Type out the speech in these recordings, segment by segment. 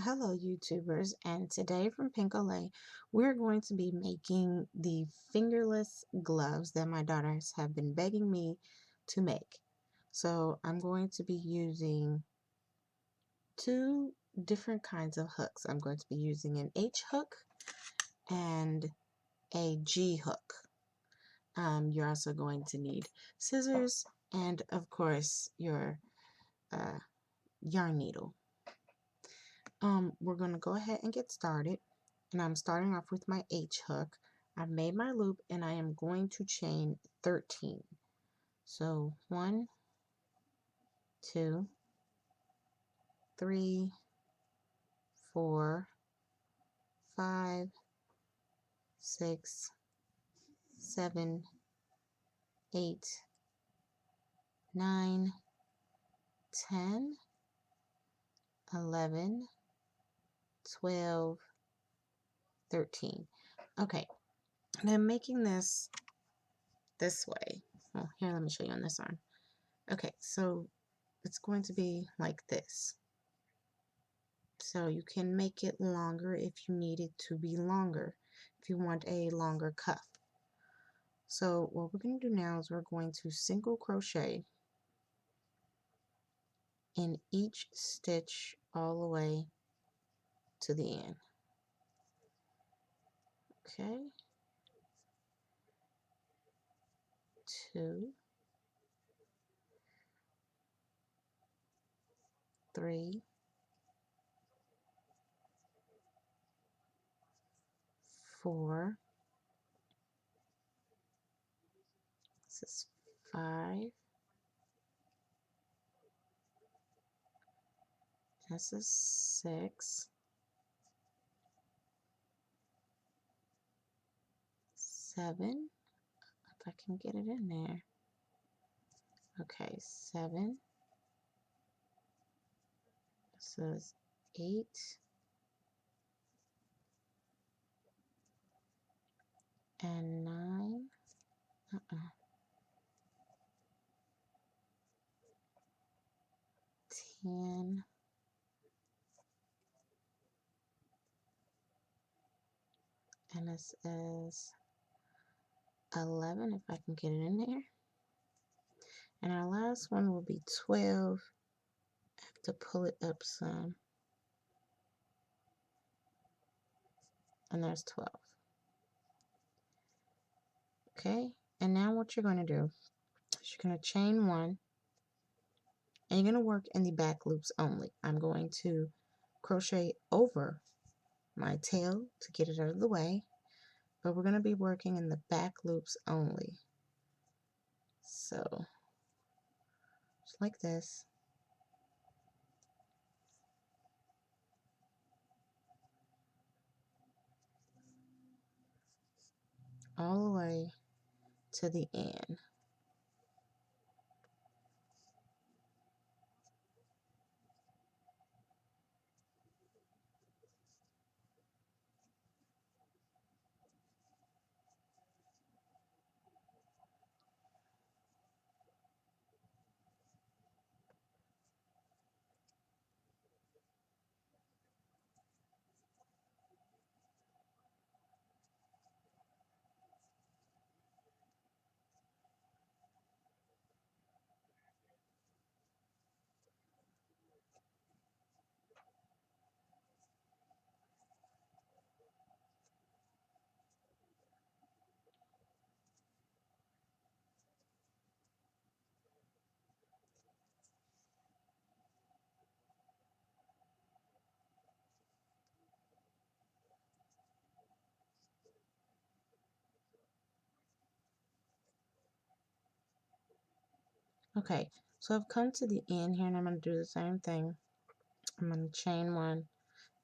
Hello YouTubers, and today from Pinkolay we're going to be making the fingerless gloves that my daughters have been begging me to make. So I'm going to be using two different kinds of hooks. I'm going to be using an H hook and a G hook. You're also going to need scissors and of course your uh, yarn needle. We're going to go ahead and get started. And I'm starting off with my H hook. I've made my loop and I am going to chain 13. So 1, 2, 3, 4, 5, 6, 7, 8, 9, 10, 11, 12, 13. Okay, and I'm making this way. Well, here, let me show you on this arm. Okay, so it's going to be like this. So you can make it longer if you need it to be longer, if you want a longer cuff. So what we're going to do now is we're going to single crochet in each stitch all the way to the end. Okay, 2, 3, 4, this is 5, this is 6, 7, if I can get it in there. Okay, 7, this is 8, and 9, 10, and this is 11 if I can get it in there. And our last one will be 12. I have to pull it up some. And there's 12. Okay, and now what you're going to do is you're going to chain 1 and you're going to work in the back loops only. I'm going to crochet over my tail to get it out of the way, but we're going to be working in the back loops only. So just like this. All the way to the end. Okay, so I've come to the end here and I'm going to do the same thing. I'm going to chain 1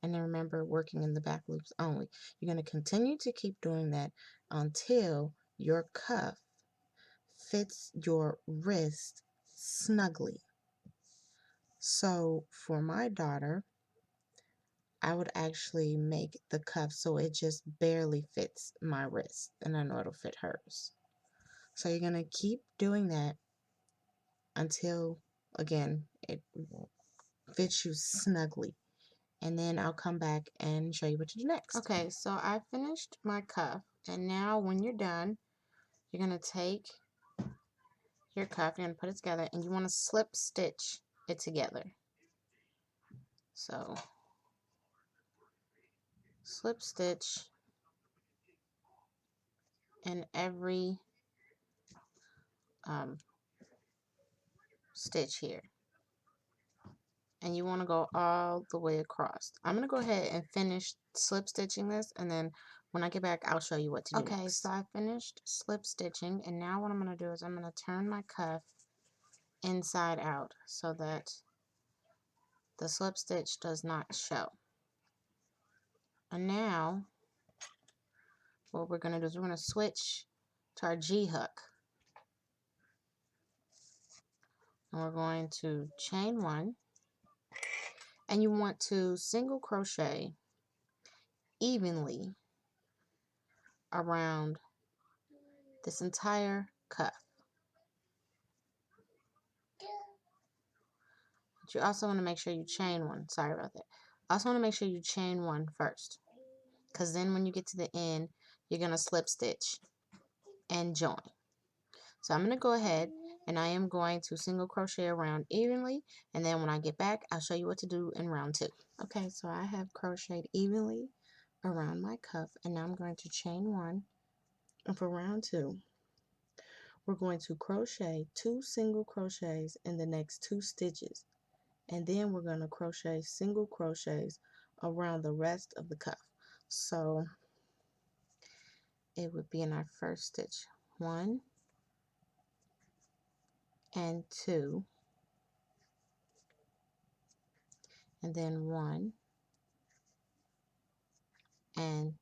and then remember working in the back loops only. You're going to continue to keep doing that until your cuff fits your wrist snugly. So for my daughter, I would actually make the cuff so it just barely fits my wrist, and I know it'll fit hers. So you're going to keep doing that until, again, it fits you snugly. and then I'll come back and show you what to do next. Okay, so I finished my cuff, and now when you're done, you're going to take your cuff, you're going to put it together, and you want to slip stitch it together. So slip stitch in every stitch here, and you want to go all the way across. I'm going to go ahead and finish slip stitching this, and then when I get back I'll show you what to do next. Okay, so I finished slip stitching, and now what I'm going to do is I'm going to turn my cuff inside out so that the slip stitch does not show. And now what we're going to do is we're going to switch to our G hook, and we're going to chain 1, and you want to single crochet evenly around this entire cuff. But you also want to make sure you chain 1. Sorry about that. Also want to make sure you chain 1 first, because then when you get to the end you're going to slip stitch and join. So I'm going to go ahead and I am going to single crochet around evenly, and then when I get back I'll show you what to do in round 2. Okay, so I have crocheted evenly around my cuff, and now I'm going to chain 1, and for round 2 we're going to crochet 2 single crochets in the next 2 stitches, and then we're going to crochet single crochets around the rest of the cuff. So it would be in our first stitch 1 and 2, and then 1 and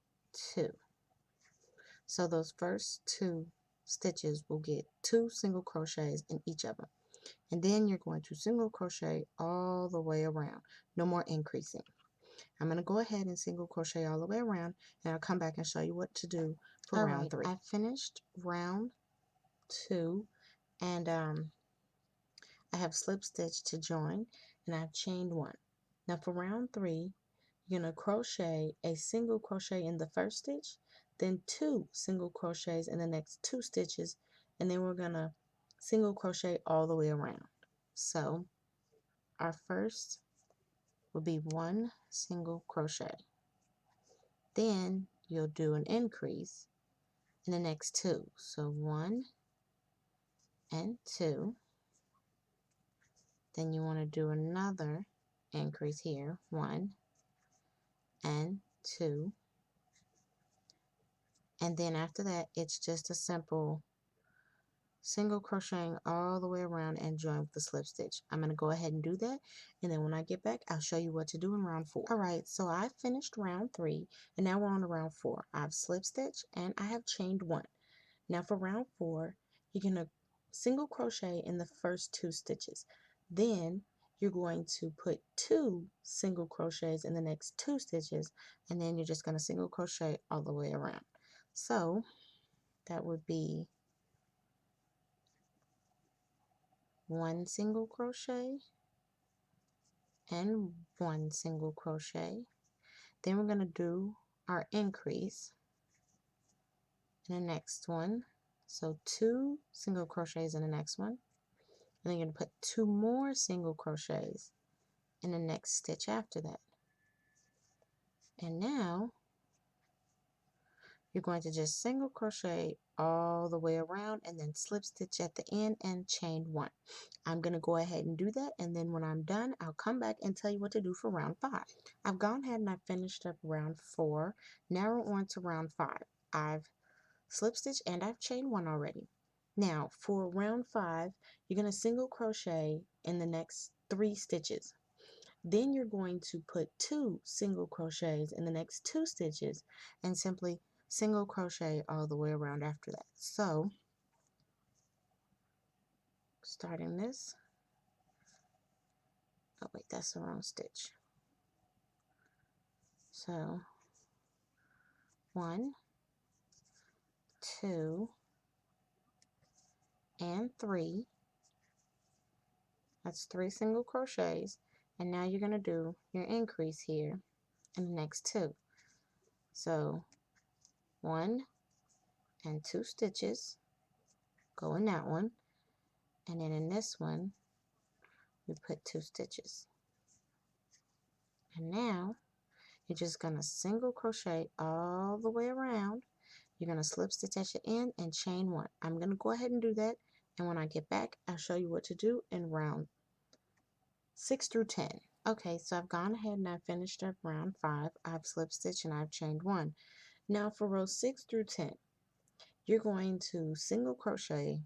2. So those first 2 stitches will get 2 single crochets in each of them, and then you're going to single crochet all the way around, no more increasing. I'm going to go ahead and single crochet all the way around, and I'll come back and show you what to do for round 3. I finished round 2, and I have slip stitch to join, and I've chained 1. Now for round 3, you're going to crochet a single crochet in the first stitch, then 2 single crochets in the next 2 stitches, and then we're going to single crochet all the way around. So our first will be 1 single crochet. Then you'll do an increase in the next 2. So 1 and 2. Then you want to do another increase here, 1 and 2. And then after that, it's just a simple single crocheting all the way around and join with the slip stitch. I'm going to go ahead and do that, and then when I get back I'll show you what to do in round 4. Alright, so I finished round 3, and now we're on to round 4. I've slip stitched and I have chained 1. Now for round 4, you're going to single crochet in the first 2 stitches. Then you're going to put 2 single crochets in the next 2 stitches, and then you're just going to single crochet all the way around. So that would be 1 single crochet and 1 single crochet. Then we're going to do our increase in the next one. So 2 single crochets in the next one. And then you're going to put 2 more single crochets in the next stitch after that. And now you're going to just single crochet all the way around and then slip stitch at the end and chain 1. I'm going to go ahead and do that, and then when I'm done I'll come back and tell you what to do for round 5. I've gone ahead and I finished up round 4. Now we're on to round 5. I've slip stitched and I've chained 1 already. Now for round 5, you're going to single crochet in the next 3 stitches. Then you're going to put 2 single crochets in the next 2 stitches and simply single crochet all the way around after that. So starting this, oh wait, that's the wrong stitch. So 1, 2, and 3. That's 3 single crochets, And now you're going to do your increase here in the next two. So 1 and 2 stitches go in that one, and then in this one we put 2 stitches. And now you're just going to single crochet all the way around. You're going to slip stitch at your end and chain 1. I'm going to go ahead and do that, and when I get back I'll show you what to do in round 6 through 10. Okay, so I've gone ahead and I've finished up round 5. I've slip stitched and I've chained 1. Now for rows 6 through 10, you're going to single crochet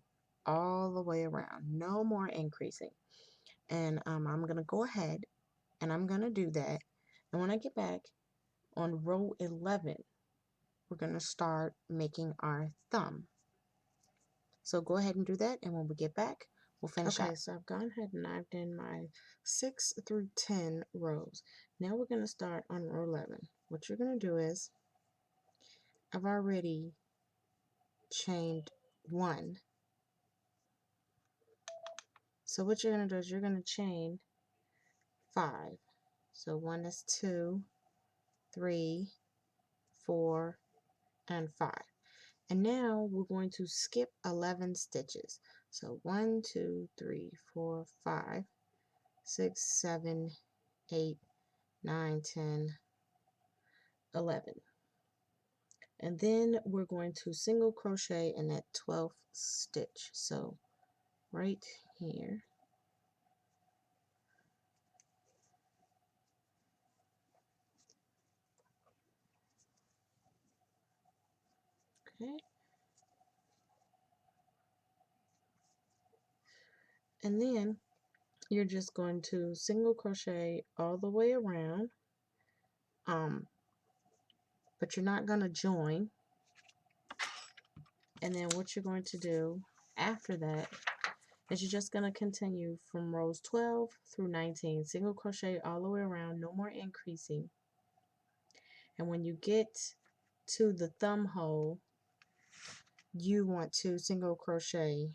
all the way around. No more increasing. And I'm going to go ahead and I'm going to do that. And when I get back on row 11, we're going to start making our thumb. So go ahead and do that, and when we get back, we'll finish up. Okay, so I've gone ahead and I've done my 6 through 10 rows. Now we're going to start on row 11. What you're going to do is, I've already chained 1. So what you're going to do is you're going to chain 5. So 1 is 2, 3, 4, and 5. And now we're going to skip 11 stitches. So 1, 2, 3, 4, 5, 6, 7, 8, 9, 10, 11. And then we're going to single crochet in that 12th stitch. So right here. Okay. And then you're just going to single crochet all the way around. But you're not going to join. And then what you're going to do after that is you're just going to continue from rows 12 through 19. Single crochet all the way around, no more increasing. And when you get to the thumb hole, you want to single crochet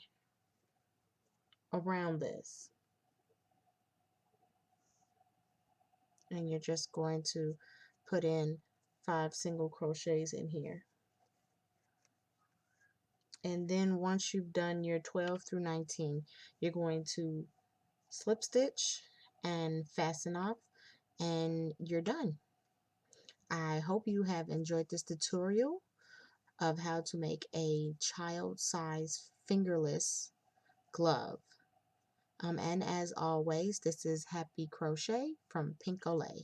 around this. And you're just going to put in 5 single crochets in here. And then once you've done your 12 through 19, you're going to slip stitch and fasten off, and you're done. I hope you have enjoyed this tutorial of how to make a child size fingerless glove. And as always, this is Happy Crochet from Fingerless.